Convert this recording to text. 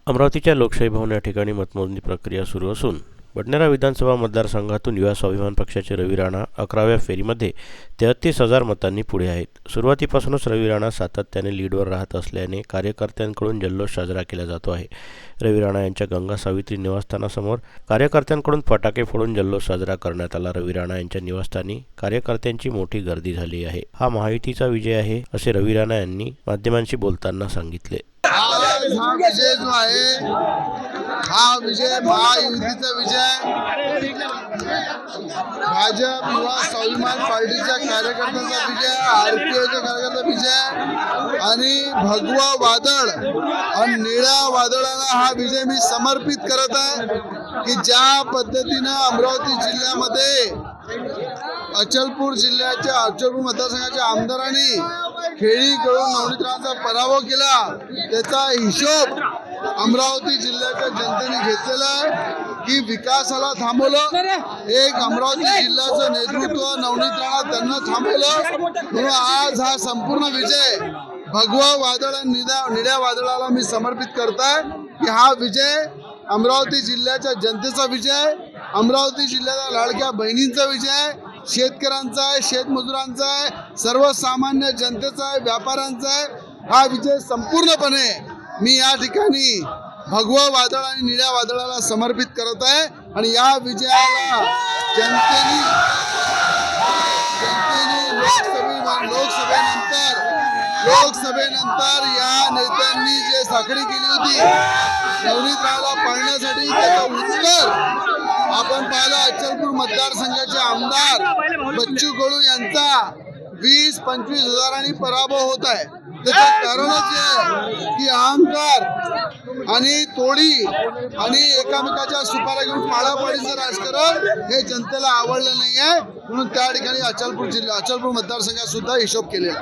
अमरावतीच्या लोकशाही भवन या ठिकाणी मतमोजणी प्रक्रिया सुरू असून बडनेरा विधानसभा मतदारसंघातून युवा स्वाभिमान पक्षाचे रवी राणा 11व्या फेरीमध्ये 33,000 मतांनी पुढे आहेत. सुरुवातीपासूनच रवी राणा सातत्याने लीडवर राहत असल्याने कार्यकर्त्यांकडून जल्लोष साजरा केला जातो आहे. रवी राणा यांच्या गंगा सावित्री निवासस्थानासमोर कार्यकर्त्यांकडून फटाके फोडून जल्लोष साजरा करण्यात आला. रवी राणा यांच्या निवासस्थानी कार्यकर्त्यांची मोठी गर्दी झाली आहे. हा महायुतीचा विजय आहे असे रवी राणा यांनी माध्यमांशी बोलताना सांगितले. हा विजय जो आहे हा विजय महायुतीचा विजय, भाजप युवा स्वाभिमान पार्टीच्या कार्यकर्त्यांचा विजय, आरपीआयच्या कार्यकर्त्यांचा विजय आणि भगवा वादळ आणि निळ्या वादळाला हा विजय मी समर्पित करत आहे की ज्या पद्धतीनं अमरावती जिल्ह्यामध्ये अचलपूर मतदारसंघाच्या आमदारांनी खेळीकडून नवनीतरावांचा पराभव केला, त्याचा हिशोब अमरावती जिल्ह्याच्या जनतेने घेतलेला आहे की विकासाला थांबवलं. एक अमरावती जिल्ह्याचं नेतृत्व नवनीतरावा त्यांना थांबवलं, म्हणून आज हा संपूर्ण विजय भगवा वादळ आणि निळ्या वादळाला मी समर्पित करताय की हा विजय अमरावती जिल्ह्याच्या जनतेचा विजय, अमरावती जिल्ह्याच्या लाडक्या बहिणींचा विजय, शेतकऱ्यांचा आहे, शेतमजुरांचा आहे, सर्वसामान्य जनतेचा आहे, व्यापाऱ्यांचा आहे. हा विजय संपूर्णपणे मी या ठिकाणी भगवा वादळ आणि निळ्या वादळाला समर्पित करत आहे आणि या विजयाला जनतेने लोकसभेनंतर या नेत्यांनी जे साखळी केली होती नवनीतरावाला पाळण्यासाठी, त्याचं उत्तर आपण पाहिलं. अचलपूर मतदारसंघाचे आमदार बच्चू कडू यांचा 20-25 हजारांनी पराभव होत आहे. त्याचं कारणच आहे की अहंकार आणि तोडी आणि एकामेकाच्या सुपाऱ्या घेऊन पाडापाडीचं राजकारण हे जनतेला आवडलं नाही आहे, म्हणून त्या ठिकाणी अचलपूर मतदारसंघात सुद्धा हिशोब केलेला.